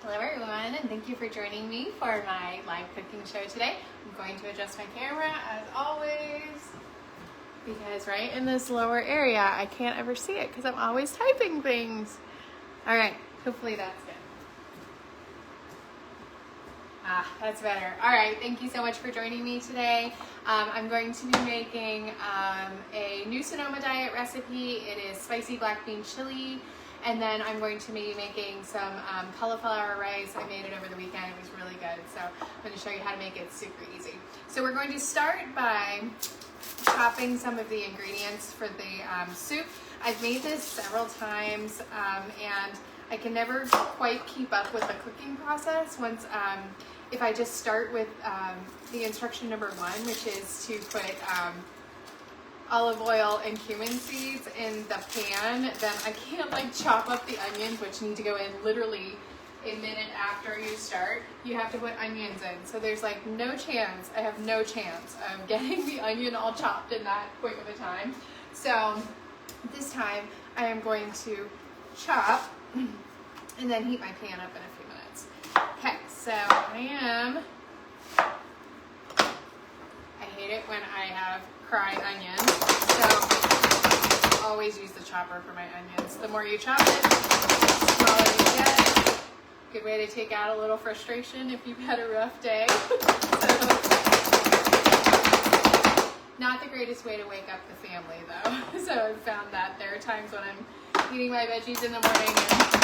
Hello everyone, and thank you for joining me for my live cooking show today. I'm going to adjust my camera as always because right in this lower area I can't ever see it because I'm always typing things. All right, hopefully that's good. That's better. All right, thank you so much for joining me today. I'm going to be making a new Sonoma diet recipe. It is spicy black bean chili. And then I'm going to be making some cauliflower rice. I made it over the weekend. It was really good. So I'm going to show you how to make it super easy. So we're going to start by chopping some of the ingredients for the soup. I've made this several times and I can never quite keep up with the cooking process once if I just start with the instruction number 1, which is to put olive oil and cumin seeds in the pan, then I can't like chop up the onions, which need to go in literally a minute after you start. You have to put onions in. So there's like no chance, I have no chance of getting the onion all chopped in that quick of a time. So this time I am going to chop and then heat my pan up in a few minutes. Okay, so I hate it when I have fried onions, so always use the chopper for my onions. The more you chop it, the smaller you get. Good way to take out a little frustration if you've had a rough day. Not the greatest way to wake up the family though. So I've found that there are times when I'm eating my veggies in the morning and I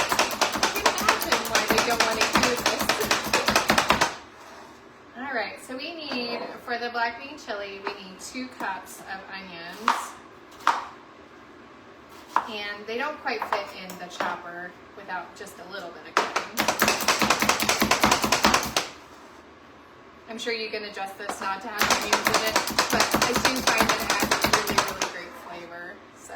can imagine why they don't want to eat this. All right, so we need, for the black bean chili, we need 2 cups of onions. And they don't quite fit in the chopper without just a little bit of cooking. I'm sure you can adjust this not to have onions in it, but I do find that it adds a really, really great flavor. So.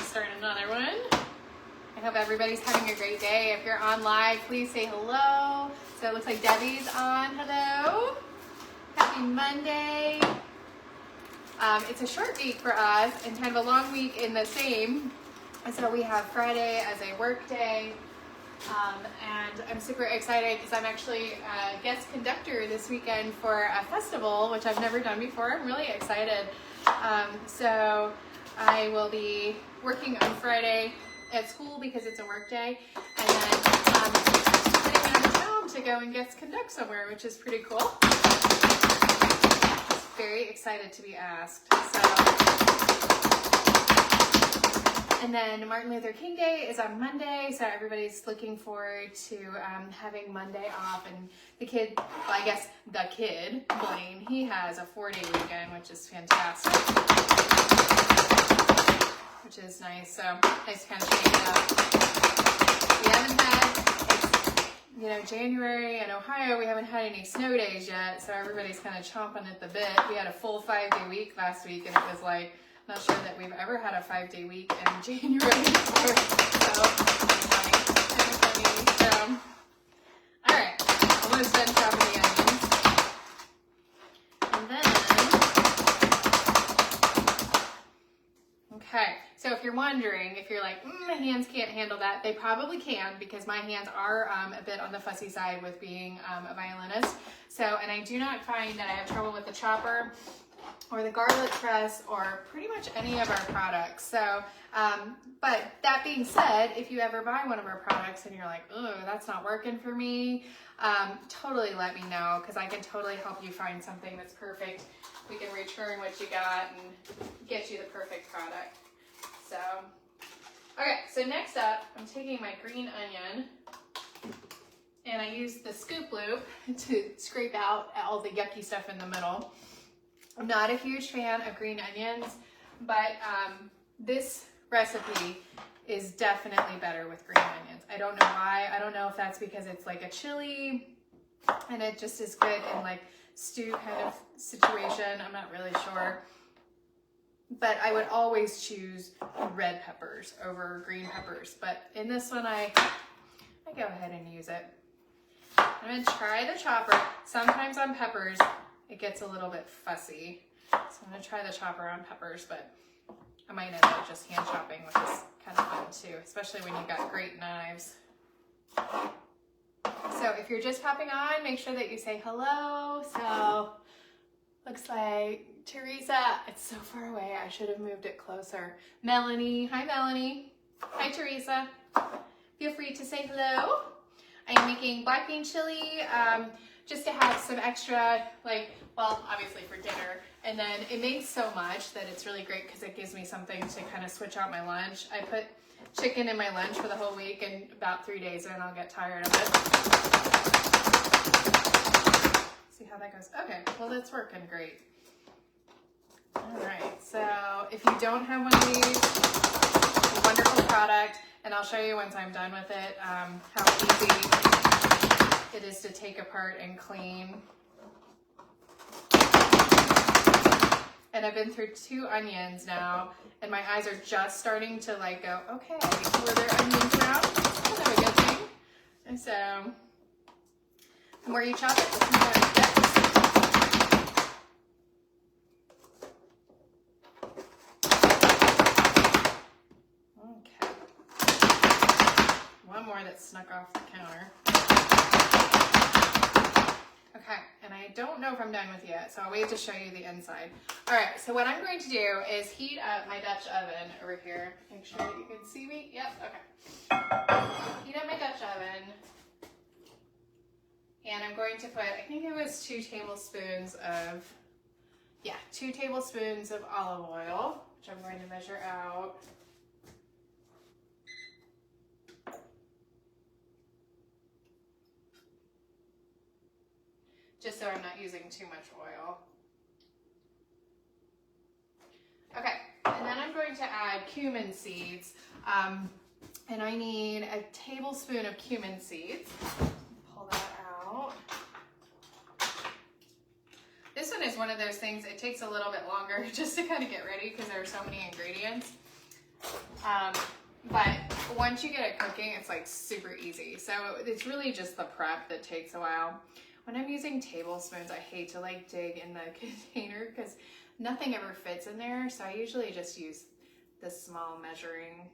Start another one. I hope everybody's having a great day. If you're on live, please say hello. So it looks like Debbie's on. Hello. Happy Monday. It's a short week for us and kind of a long week in the same. And so we have Friday as a work day. And I'm super excited because I'm actually a guest conductor this weekend for a festival, which I've never done before. I'm really excited. So I will be working on Friday at school because it's a work day, and then sitting on the job to go and guest conduct somewhere, which is pretty cool. Just very excited to be asked. And then Martin Luther King Day is on Monday, so everybody's looking forward to having Monday off. And the kid, well, I guess the kid, Blaine, he has a 4-day weekend, which is fantastic. Which is nice, so nice to kind of shake it up. We haven't had, January in Ohio, we haven't had any snow days yet, so everybody's kind of chomping at the bit. We had a full 5-day week last week, and it was like, not sure that we've ever had a 5-day week in January before, so funny. All right, almost done chopping the onions. And then, okay, so if you're wondering, if you're like, my hands can't handle that, they probably can because my hands are a bit on the fussy side with being a violinist. So, and I do not find that I have trouble with the chopper or the garlic press or pretty much any of our products. So, but that being said, if you ever buy one of our products and you're like, oh, that's not working for me, totally let me know because I can totally help you find something that's perfect. We can return what you got and get you the perfect product. So, okay, so next up, I'm taking my green onion and I use the scoop loop to scrape out all the yucky stuff in the middle. I'm not a huge fan of green onions, but this recipe is definitely better with green onions. I don't know why. I don't know if that's because it's like a chili and it just is good in like stew kind of situation. I'm not really sure. But I would always choose red peppers over green peppers. But in this one, I go ahead and use it. I'm gonna try the chopper. Sometimes on peppers, it gets a little bit fussy. So I'm gonna try the chopper on peppers, but I might end up just hand chopping, which is kind of fun too, especially when you've got great knives. So if you're just hopping on, make sure that you say hello. So looks like Teresa, it's so far away. I should have moved it closer. Melanie, hi Melanie. Hi Teresa. Feel free to say hello. I am making black bean chili just to have some extra, like, well, obviously for dinner. And then it makes so much that it's really great because it gives me something to kind of switch out my lunch. I put chicken in my lunch for the whole week, and about 3 days in I'll get tired of it. See how that goes? Okay, well that's working great. All right, so if you don't have one of these, it's a wonderful product, and I'll show you once I'm done with it how easy it is to take apart and clean. And I've been through 2 onions now, and my eyes are just starting to like go, okay, were there onions around? That's kind of a good thing. And so, the more you chop it, the smaller it gets. Okay. One more that snuck off the counter. Okay, and I don't know if I'm done with yet, so I'll wait to show you the inside. All right, so what I'm going to do is heat up my Dutch oven over here. Make sure that you can see me. Yep, okay. Heat up my Dutch oven. And I'm going to put, I think it was 2 tablespoons of, yeah, 2 tablespoons of olive oil, which I'm going to measure out. Just so I'm not using too much oil. Okay, and then I'm going to add cumin seeds. And I need a tablespoon of cumin seeds. Pull that out. This one is one of those things, it takes a little bit longer just to kind of get ready because there are so many ingredients. But once you get it cooking, it's like super easy. So it's really just the prep that takes a while. When I'm using tablespoons, I hate to like dig in the container because nothing ever fits in there. So I usually just use this small measuring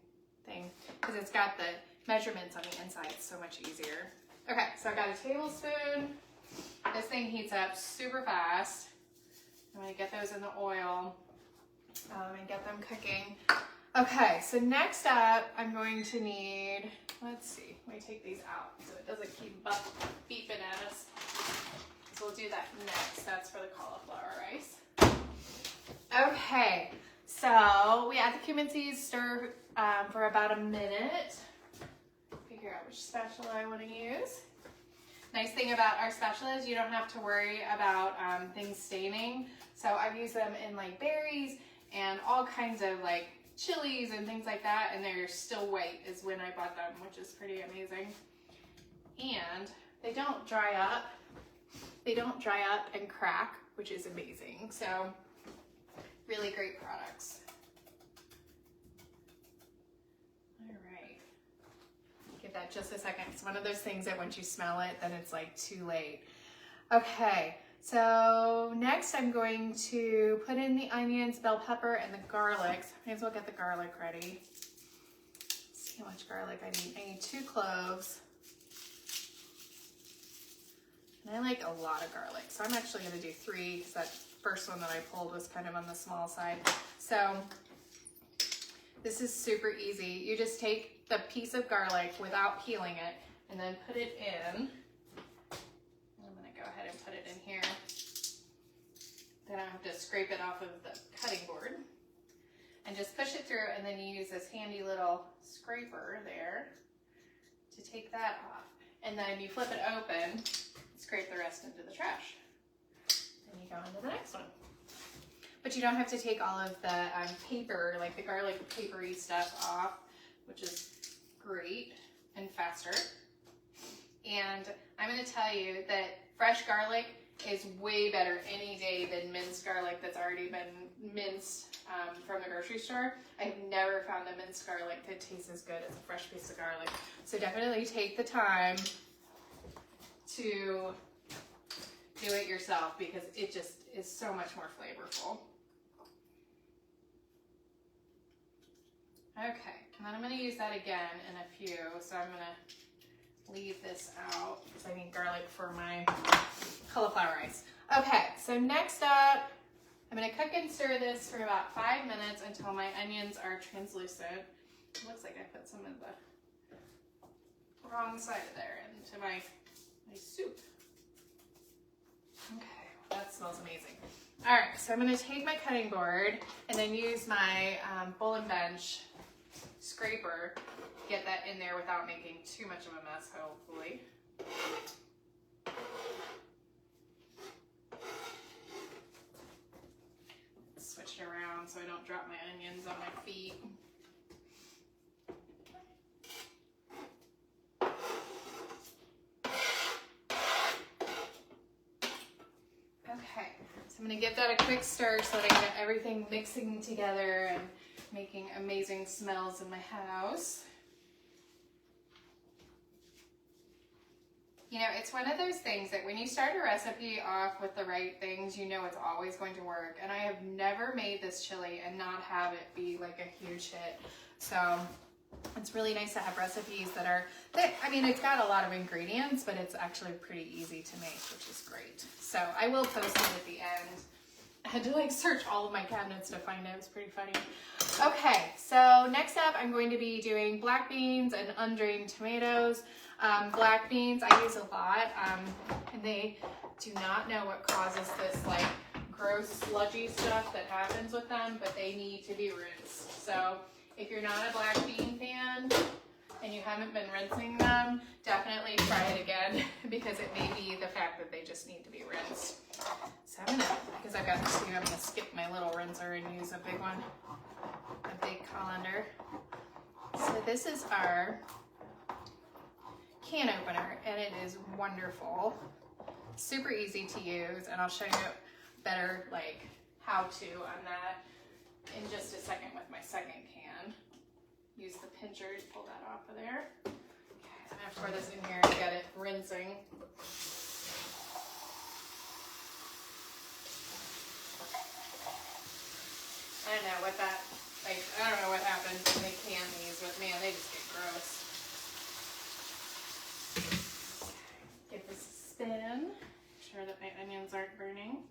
thing because it's got the measurements on the inside. It's so much easier. Okay, so I got a tablespoon. This thing heats up super fast. I'm gonna get those in the oil and get them cooking. Okay, so next up, I'm going to need, let's see, let me take these out so it doesn't keep beeping at us. So we'll do that next. That's for the cauliflower rice. Okay, so we add the cumin seeds, stir for about a minute. Figure out which spatula I want to use. Nice thing about our spatula is you don't have to worry about things staining. So I've used them in like berries and all kinds of like chilies and things like that, and they're still white as when I bought them, which is pretty amazing. And they don't dry up. They don't dry up and crack, which is amazing. So really great products. All right. Give that just a second. It's one of those things that once you smell it, then it's like too late. Okay. So next I'm going to put in the onions, bell pepper, and the garlic. So I may as well get the garlic ready. Let's see how much garlic I need. I need 2 cloves. And I like a lot of garlic. So I'm actually going to do 3 because that first one that I pulled was kind of on the small side. So this is super easy. You just take the piece of garlic without peeling it and then put it in. I'm going to go ahead and put it in here. Then I have to scrape it off of the cutting board and just push it through, and then you use this handy little scraper there to take that off. And then you flip it open, scrape the rest into the trash. And you go into the next one. But you don't have to take all of the paper, like the garlic papery stuff off, which is great and faster. And I'm going to tell you that fresh garlic is way better any day than minced garlic that's already been minced from the grocery store. I've never found a minced garlic that tastes as good as a fresh piece of garlic. So definitely take the time to do it yourself because it just is so much more flavorful. Okay, and then I'm going to use that again in a few, so I'm going to leave this out because I need garlic for my cauliflower rice. Okay, so next up, I'm going to cook and stir this for about 5 minutes until my onions are translucent. It looks like I put some of the wrong side of there into my soup. Okay, that smells amazing. All right, so I'm going to take my cutting board and then use my bowl and bench scraper, get that in there without making too much of a mess, hopefully. Switch it around so I don't drop my onions on my feet. Okay, so I'm going to give that a quick stir so that I can get everything mixing together and making amazing smells in my house. You know, it's one of those things that when you start a recipe off with the right things, you know it's always going to work. And I have never made this chili and not have it be like a huge hit. So it's really nice to have recipes I mean, it's got a lot of ingredients, but it's actually pretty easy to make, which is great. So I will post it at the end. I had to like search all of my cabinets to find it. It was pretty funny. Okay, so next up I'm going to be doing black beans and undrained tomatoes. Black beans I use a lot, and they do not know what causes this like gross sludgy stuff that happens with them, but they need to be rinsed. So if you're not a black bean fan and you haven't been rinsing them, definitely try it again because it may be the fact that they just need to be rinsed. So I'm gonna, because I've got two, I'm gonna skip my little rinser and use a big one, a big colander. So this is our can opener and it is wonderful. Super easy to use, and I'll show you better like how to on that in just a second with my second can. Use the pincher to pull that off of there. Okay, I'm gonna pour this in here and get it rinsing. I don't know what that, like, I don't know what happens when they can these, but man, they just get gross. Give this a spin. Make sure that my onions aren't burning.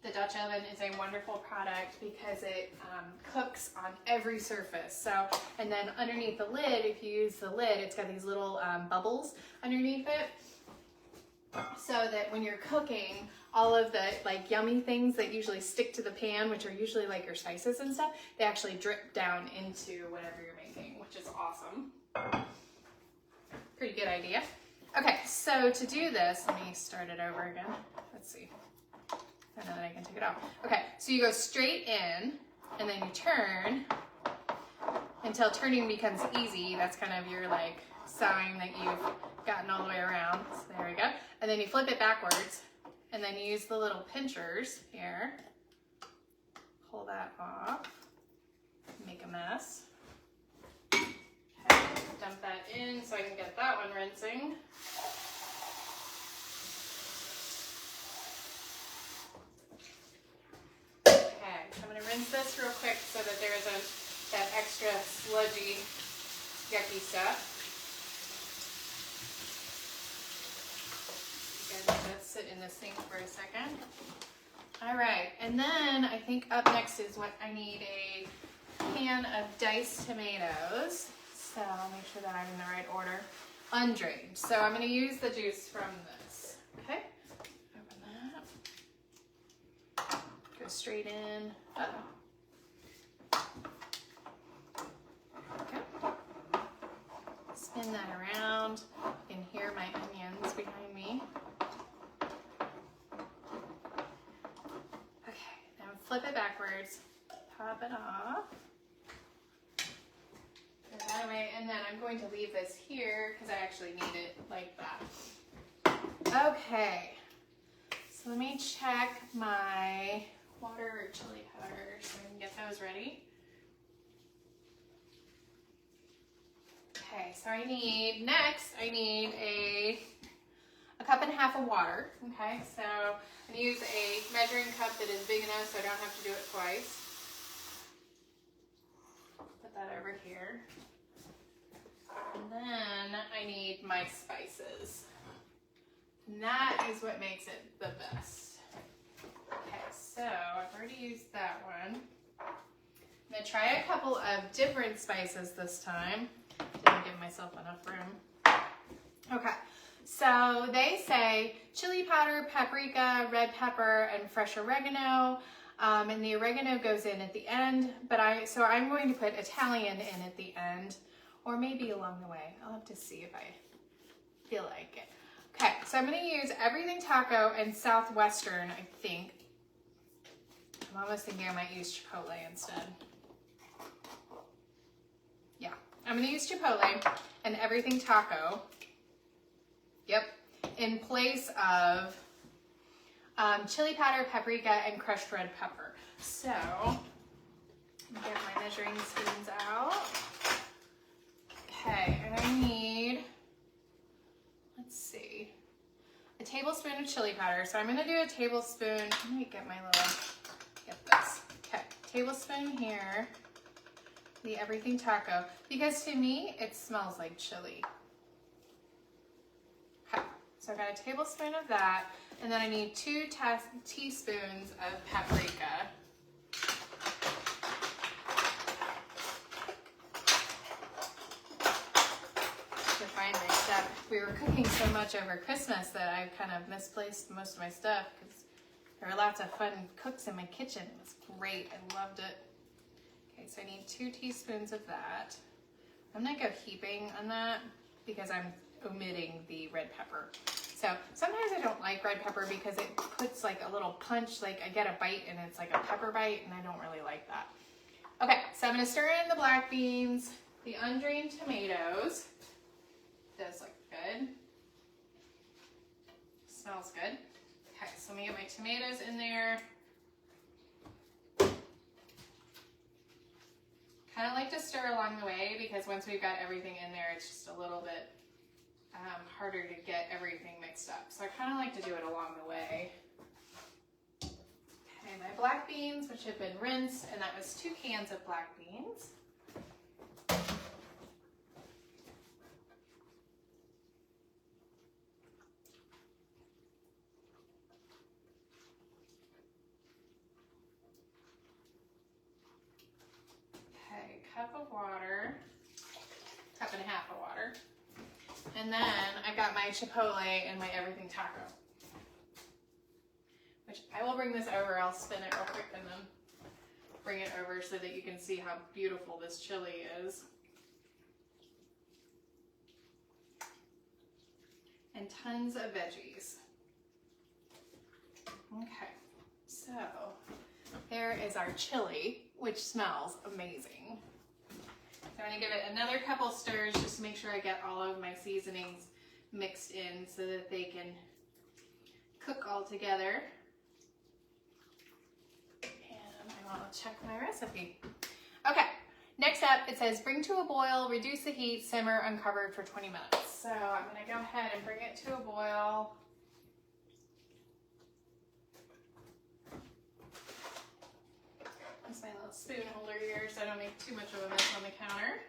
The Dutch oven is a wonderful product because it cooks on every surface. So, and then underneath the lid, if you use the lid, it's got these little bubbles underneath it. So that when you're cooking, all of the like yummy things that usually stick to the pan, which are usually like your spices and stuff, they actually drip down into whatever you're making, which is awesome. Pretty good idea. Okay, so to do this, let me start it over again. Let's see. I know that I can take it off. Okay, so you go straight in and then you turn until turning becomes easy. That's kind of your like sign that you've gotten all the way around. So there we go. And then you flip it backwards and then you use the little pinchers here. Pull that off. Make a mess. Okay, dump that in so I can get that one rinsing. I'm going to rinse this real quick so that there isn't that extra sludgy, yucky stuff. Let that sit in the sink for a second. All right, and then I think up next is what I need a can of diced tomatoes. So I'll make sure that I'm in the right order. Undrained. So I'm going to use the juice from this. Okay, open that. Go straight in. Okay. Spin that around. You can hear my onions behind me. Okay, now flip it backwards. Pop it off. Put that away, and then I'm going to leave this here because I actually need it like that. Okay, so let me check my water or chili powder so I can get those ready. Okay, so I need a 1.5 cups of water. Okay, so I'm going to use a measuring cup that is big enough so I don't have to do it twice. Put that over here. And then I need my spices. And that is what makes it the best. Okay, so I've already used that one. I'm going to try a couple of different spices this time. Didn't give myself enough room. Okay, so they say chili powder, paprika, red pepper, and fresh oregano. And the oregano goes in at the end, so I'm going to put Italian in at the end, or maybe along the way. I'll have to see if I feel like it. Okay, so I'm going to use everything taco and Southwestern, I think. I'm almost thinking I might use Chipotle instead. Yeah, I'm going to use Chipotle and everything taco. Yep, in place of chili powder, paprika, and crushed red pepper. So, get my measuring spoons out. Okay, and I need, let's see, a tablespoon of chili powder. So I'm going to do a tablespoon. Let me get this. Okay, tablespoon here, the everything taco, because to me it smells like chili. Okay, so I got a tablespoon of that, and then I need 2 teaspoons of paprika. To find my stuff. We were cooking so much over Christmas that I kind of misplaced most of my stuff because there were lots of fun cooks in my kitchen. It was great. I loved it. Okay, so I need 2 teaspoons of that. I'm going to go heaping on that because I'm omitting the red pepper. So sometimes I don't like red pepper because it puts like a little punch, like I get a bite and it's like a pepper bite, and I don't really like that. Okay, so I'm going to stir in the black beans, the undrained tomatoes. Does look good. Smells good. Okay, so let me get my tomatoes in there. Kind of like to stir along the way because once we've got everything in there, it's just a little bit harder to get everything mixed up. So I kind of like to do it along the way. Okay, my black beans, which have been rinsed, and that was 2 cans of black beans. Okay, 1.5 cups of water. 1.5 cups of water. And then I've got my Chipotle and my everything taco, which I will bring this over. I'll spin it real quick and then bring it over so that you can see how beautiful this chili is. And tons of veggies. Okay, so there is our chili, which smells amazing. So I'm going to give it another couple stirs just to make sure I get all of my seasonings mixed in so that they can cook all together. And I want to check my recipe. Okay, next up it says bring to a boil, reduce the heat, simmer uncovered for 20 minutes. So I'm going to go ahead and bring it to a boil. Use my little spoon holder here so I don't make too much of a mess on the counter.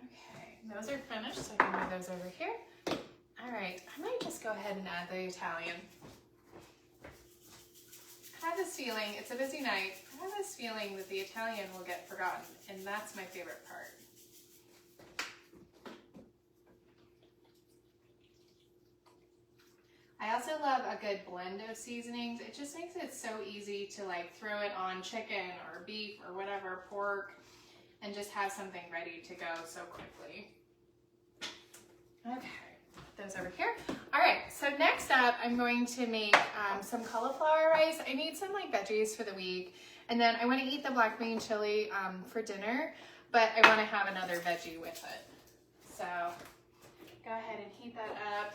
Okay, those are finished, so I can move those over here. All right, I might just go ahead and add the Italian. I have this feeling, it's a busy night, I have this feeling that the Italian will get forgotten, and that's my favorite part. I also love a good blend of seasonings. It just makes it so easy to like throw it on chicken or beef or whatever, pork, and just have something ready to go so quickly. Okay, put those over here. All right, so next up, I'm going to make some cauliflower rice. I need some like veggies for the week, and then I want to eat the black bean chili for dinner, but I want to have another veggie with it. So go ahead and heat that up.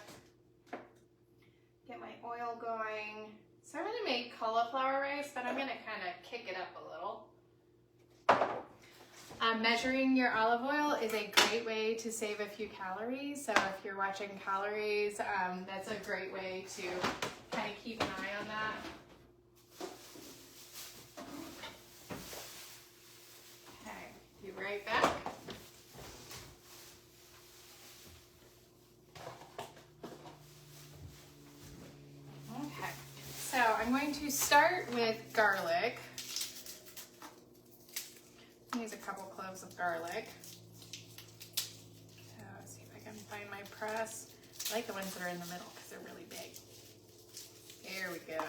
Get my oil going. So I'm going to make cauliflower rice, but I'm going to kind of kick it up a little. Measuring your olive oil is a great way to save a few calories. So if you're watching calories, that's a great way to kind of keep an eye on that. Okay, be right back. Okay, so I'm going to start with garlic. Use a couple cloves of garlic. So let's see if I can find my press. I like the ones that are in the middle because they're really big. There we go.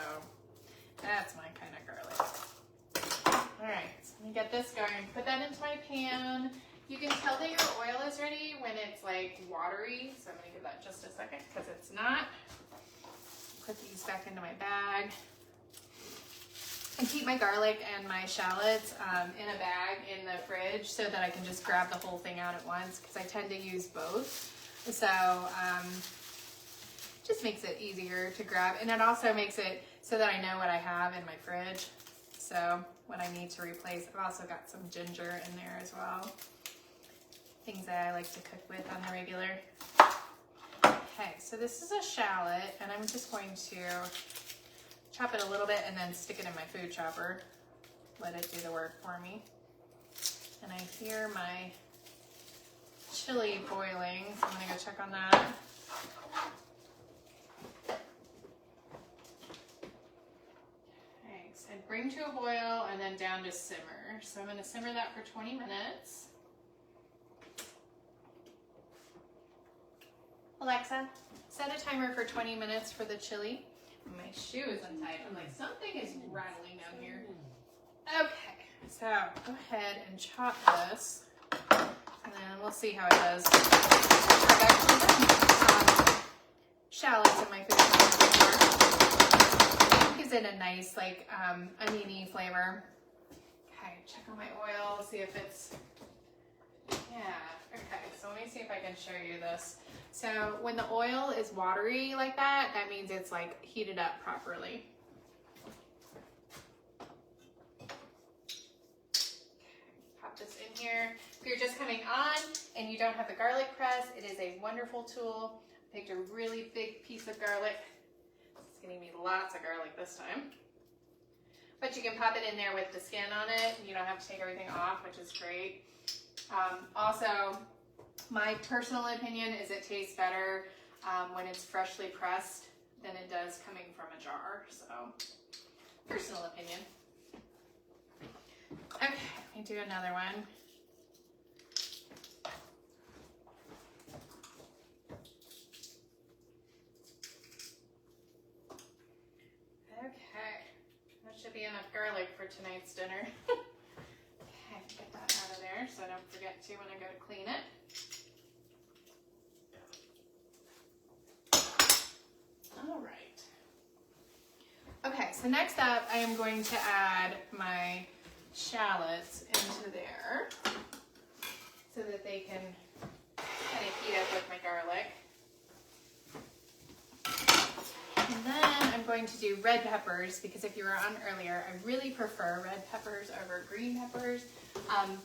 That's my kind of garlic. All right, so let me get this going. Put that into my pan. You can tell that your oil is ready when it's like watery. So I'm gonna give that just a second because it's not. Put these back into my bag. I keep my garlic and my shallots in a bag in the fridge so that I can just grab the whole thing out at once because I tend to use both. So just makes it easier to grab, and it also makes it so that I know what I have in my fridge. So what I need to replace. I've also got some ginger in there as well. Things that I like to cook with on the regular. Okay, so this is a shallot, and I'm just going to chop it a little bit and then stick it in my food chopper. Let it do the work for me. And I hear my chili boiling, so I'm gonna go check on that. Okay, so bring to a boil and then down to simmer. So I'm gonna simmer that for 20 minutes. Alexa, set a timer for 20 minutes for the chili. My shoe is untied. I'm like, something is rattling down here. Okay, so go ahead and chop this, and then we'll see how it does. I've actually done shallots in my food before. Gives it a nice, like, oniony flavor. Okay, check on my oil, see if it's, yeah, okay, so let me see if I can show you this. So when the oil is watery like that, that means it's like heated up properly. Pop this in here. If you're just coming on and you don't have the garlic press, it is a wonderful tool. I picked a really big piece of garlic. It's gonna be lots of garlic this time. But you can pop it in there with the skin on it. You don't have to take everything off, which is great. Also, my personal opinion is it tastes better when it's freshly pressed than it does coming from a jar. So, personal opinion. Okay, let me do another one. Okay, that should be enough garlic for tonight's dinner. Okay, get that out of there so I don't forget to when I go to clean it. All right. Okay, so next up, I am going to add my shallots into there so that they can kind of heat up with my garlic. And then I'm going to do red peppers because if you were on earlier, I really prefer red peppers over green peppers.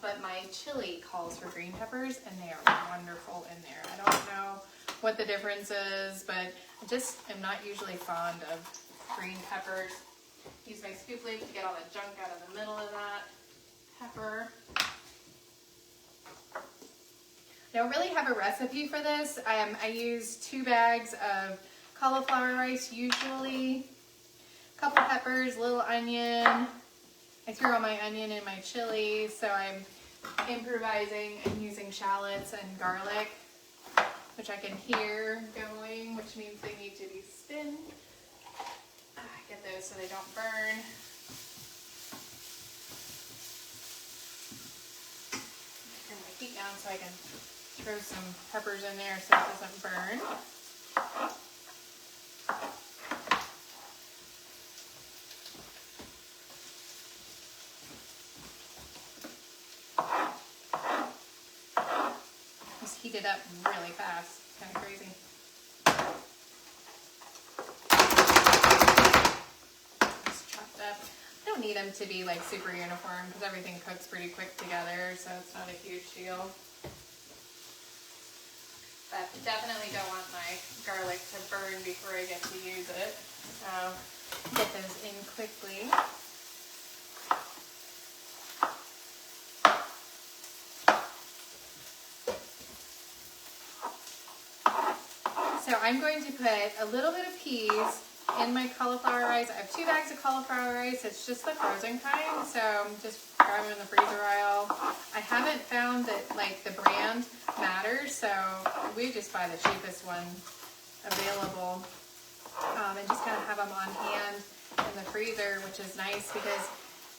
But my chili calls for green peppers and they are wonderful in there. I don't know what the difference is, but I just am not usually fond of green peppers. Use my scoop leaf to get all the junk out of the middle of that pepper. I don't really have a recipe for this. I use 2 bags of cauliflower rice usually, a couple peppers, little onion. I threw all my onion in my chili, so I'm improvising and using shallots and garlic, which I can hear going, which means they need to be spinned. Get those so they don't burn. Turn my heat down so I can throw some peppers in there so it doesn't burn. Just heat it up really fast. It's kind of crazy. need them to be like super uniform because everything cooks pretty quick together, so it's not a huge deal. But definitely don't want my garlic to burn before I get to use it. So get those in quickly. So I'm going to put a little bit of peas in my cauliflower rice. I have 2 bags of cauliflower rice. It's just the frozen kind, so just grab them in the freezer aisle. I haven't found that like the brand matters, so we just buy the cheapest one available, and just kind of have them on hand in the freezer, which is nice because,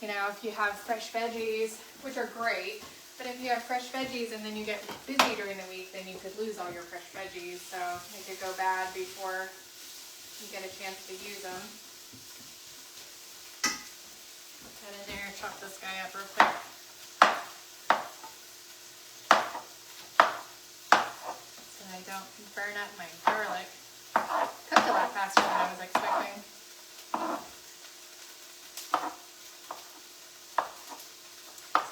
you know, if you have fresh veggies, which are great, but if you have fresh veggies and then you get busy during the week, then you could lose all your fresh veggies, so it could go bad before you get a chance to use them. Put that in there, chop this guy up real quick. So I don't burn up my garlic. Cooked a lot faster than I was expecting.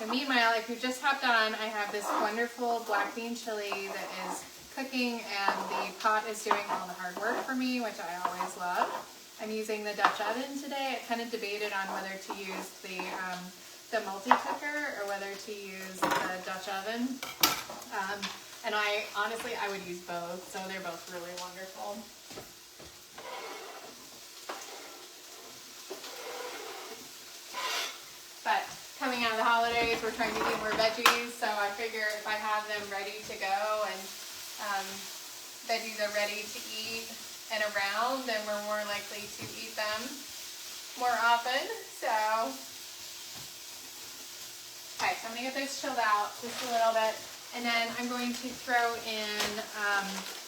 So meanwhile, if you've just hopped on, I have this wonderful black bean chili that is cooking, and the pot is doing all the hard work for me, which I always love. I'm using the Dutch oven today. I kind of debated on whether to use the multi-cooker or whether to use the Dutch oven. And I would use both, so they're both really wonderful. But coming out of the holidays, we're trying to eat more veggies, so I figure if I have them ready to go and veggies are ready to eat and around, then we're more likely to eat them more often. So, okay, so I'm gonna get those chilled out just a little bit, and then I'm going to throw in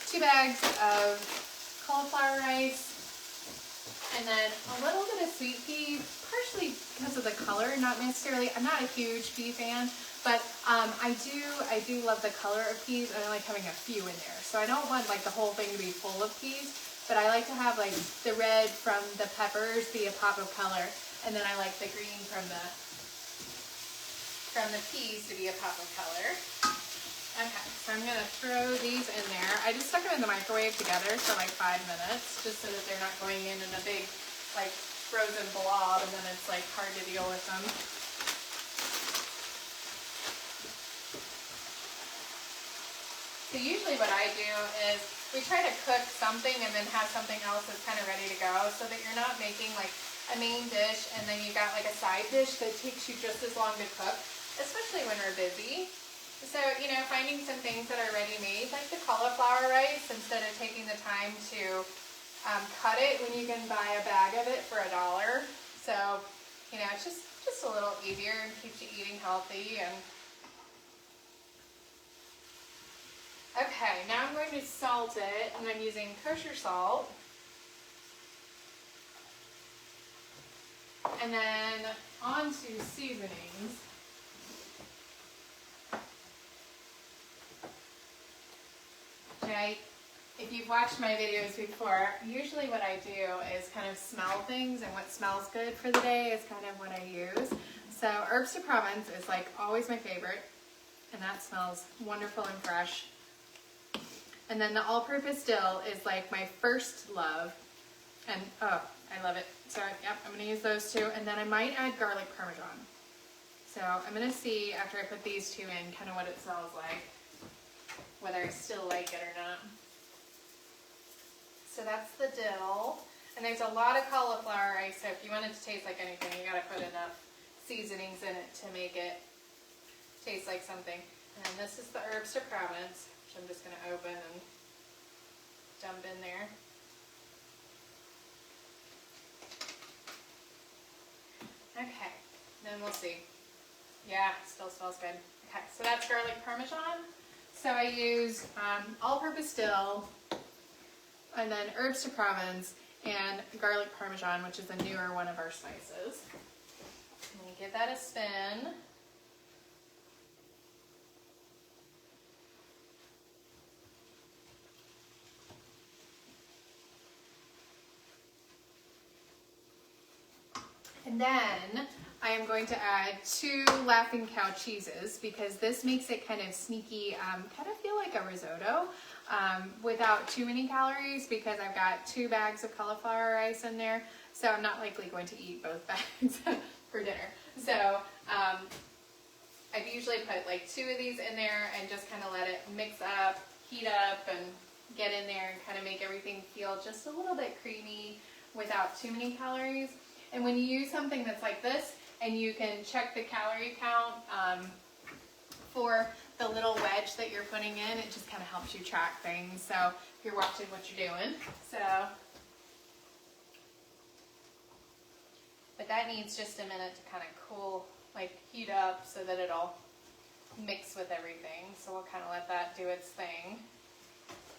2 bags of cauliflower rice, and then a little bit of sweet pea, partially because of the color, not necessarily. I'm not a huge pea fan, but I do love the color of peas, and I like having a few in there. So I don't want like the whole thing to be full of peas, but I like to have like the red from the peppers be a pop of color, and then I like the green from the peas to be a pop of color. Okay, so I'm gonna throw these in there. I just stuck them in the microwave together for like 5 minutes, just so that they're not going in a big like frozen blob, and then it's like hard to deal with them. So usually what I do is we try to cook something and then have something else that's kind of ready to go, so that you're not making like a main dish and then you got like a side dish that takes you just as long to cook, especially when we're busy. So, you know, finding some things that are ready-made, like the cauliflower rice, instead of taking the time to cut it when you can buy a bag of it for $1. So, you know, it's just a little easier and keeps you eating healthy. And okay, now I'm going to salt it, and I'm using kosher salt. And then on to seasonings. Okay, if you've watched my videos before, usually what I do is kind of smell things, and what smells good for the day is kind of what I use. So herbs de Provence is like always my favorite, and that smells wonderful and fresh. And then the all-purpose dill is like my first love, and oh, I love it. So yep, I'm gonna use those 2, and then I might add garlic parmesan. So I'm gonna see after I put these 2 in kind of what it smells like, whether I still like it or not. So that's the dill, and there's a lot of cauliflower rice, so if you want it to taste like anything, you gotta put enough seasonings in it to make it taste like something. And this is the herbs de Provence, which I'm just gonna open and dump in there. Okay, then we'll see. Yeah, still smells good. Okay, so that's garlic parmesan. So I use all-purpose dill, and then herbs de Provence, and garlic parmesan, which is the newer one of our spices. Let me give that a spin. And And then I am going to add 2 Laughing Cow cheeses because this makes it kind of sneaky, kind of feel like a risotto without too many calories because I've got 2 bags of cauliflower rice in there. So I'm not likely going to eat both bags for dinner. So I've usually put like 2 of these in there and just kind of let it mix up, heat up, and get in there and kind of make everything feel just a little bit creamy without too many calories. And when you use something that's like this and you can check the calorie count for the little wedge that you're putting in, it just kind of helps you track things. So if you're watching what you're doing. But that needs just a minute to kind of cool, like heat up so that it'll mix with everything. So we'll kind of let that do its thing.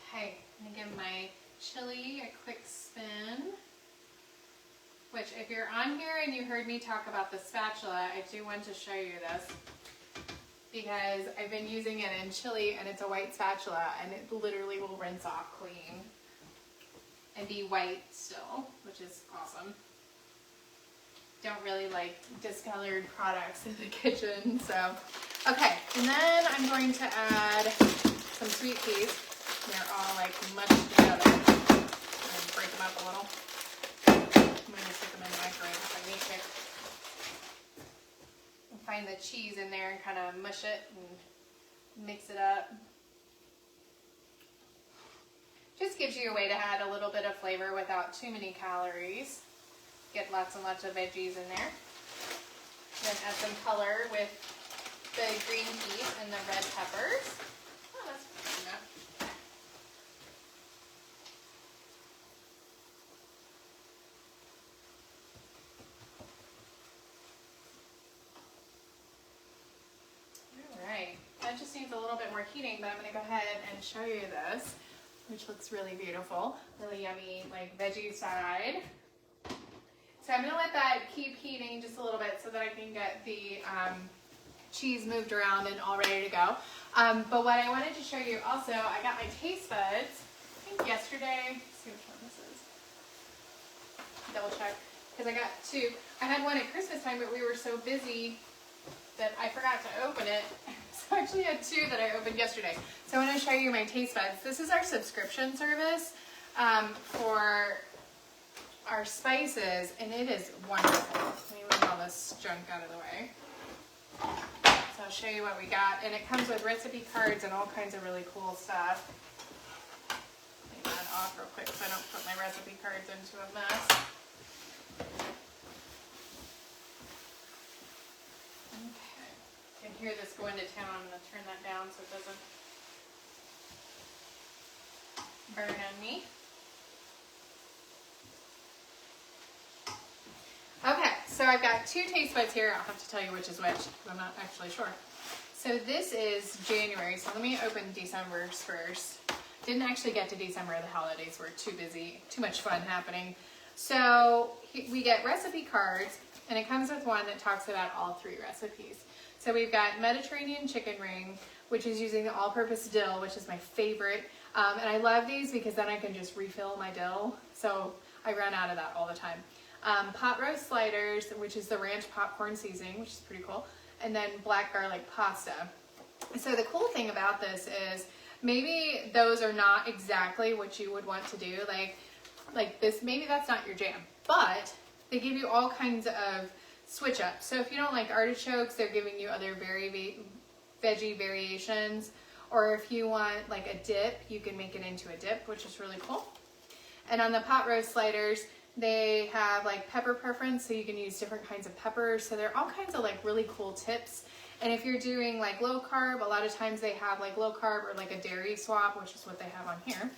Okay, I'm gonna give my chili a quick spin. Which, if you're on here and you heard me talk about the spatula, I do want to show you this because I've been using it in chili and it's a white spatula and it literally will rinse off clean and be white still, which is awesome. Don't really like discolored products in the kitchen, so. Okay, and then I'm going to add some sweet peas. They're all like mushed together. And break them up a little. I'm going to stick them in the microwave if I need to. And find the cheese in there and kind of mush it and mix it up. Just gives you a way to add a little bit of flavor without too many calories. Get lots and lots of veggies in there. Then add some color with the green peas and the red peppers. Oh, that's good enough. Alright, that just needs a little bit more heating, but I'm going to go ahead and show you this, which looks really beautiful. Really yummy, like veggie side. So I'm going to let that keep heating just a little bit so that I can get the cheese moved around and all ready to go. But what I wanted to show you also, I got my taste buds, I think yesterday. Let's see which one this is. Double check, because I got 2. I had one at Christmas time, but we were so busy that I forgot to open it. So I actually had 2 that I opened yesterday. So I want to show you my taste buds. This is our subscription service for our spices, and it is wonderful. Let me move all this junk out of the way. So I'll show you what we got, and it comes with recipe cards and all kinds of really cool stuff. Take that off real quick so I don't put my recipe cards into a mess. Okay, you can hear this going to town. I'm going to turn that down so it doesn't burn on me. Okay, so I've got 2 taste buds here. I'll have to tell you which is which because I'm not actually sure. So this is January, so let me open December's first. Didn't actually get to December, the holidays were too busy, too much fun happening. So we get recipe cards, and it comes with one that talks about all 3 recipes. So we've got Mediterranean chicken ring, which is using the all-purpose dill, which is my favorite. And I love these because then I can just refill my dill. So I run out of that all the time. Pot roast sliders, which is the ranch popcorn seasoning, which is pretty cool, and then black garlic pasta. So the cool thing about this is maybe those are not exactly what you would want to do, like this, maybe that's not your jam, but they give you all kinds of switch ups. So if you don't like artichokes, they're giving you other veggie variations, or if you want like a dip, you can make it into a dip, which is really cool. And on the pot roast sliders, they have like pepper preference, so you can use different kinds of peppers. So there are all kinds of like really cool tips. And if you're doing like low carb, a lot of times they have like low carb or like a dairy swap, which is what they have on here.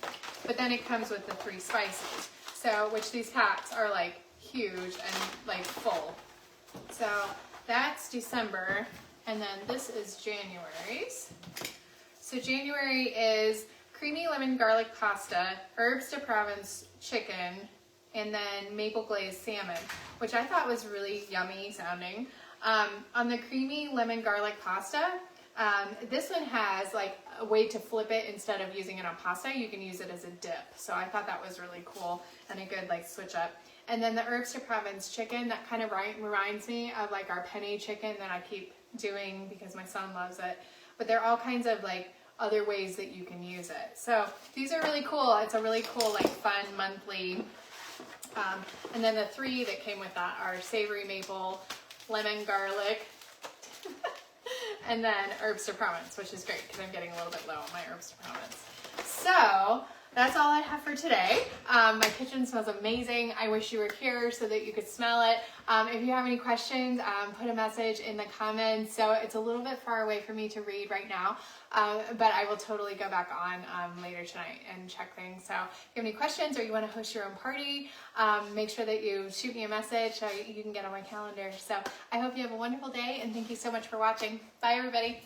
But then it comes with the 3 spices. So, which these packs are like huge and like full. So that's December. And then this is January's. So January is creamy lemon garlic pasta, herbs de Provence chicken, and then maple glazed salmon, which I thought was really yummy sounding. On the creamy lemon garlic pasta, this one has like a way to flip it instead of using it on pasta. You can use it as a dip. So I thought that was really cool and a good like switch up. And then the herbs de Provence chicken, that kind of reminds me of like our penne chicken that I keep doing because my son loves it. But there are all kinds of like other ways that you can use it. So these are really cool. It's a really cool like fun monthly. And then the 3 that came with that are savory maple, lemon garlic, and then herbs de Provence, which is great because I'm getting a little bit low on my herbs de Provence. So that's all I have for today. My kitchen smells amazing. I wish you were here so that you could smell it. If you have any questions, put a message in the comments. So it's a little bit far away for me to read right now, but I will totally go back on later tonight and check things. So if you have any questions or you want to host your own party, make sure that you shoot me a message so you can get on my calendar. So I hope you have a wonderful day, and thank you so much for watching. Bye, everybody.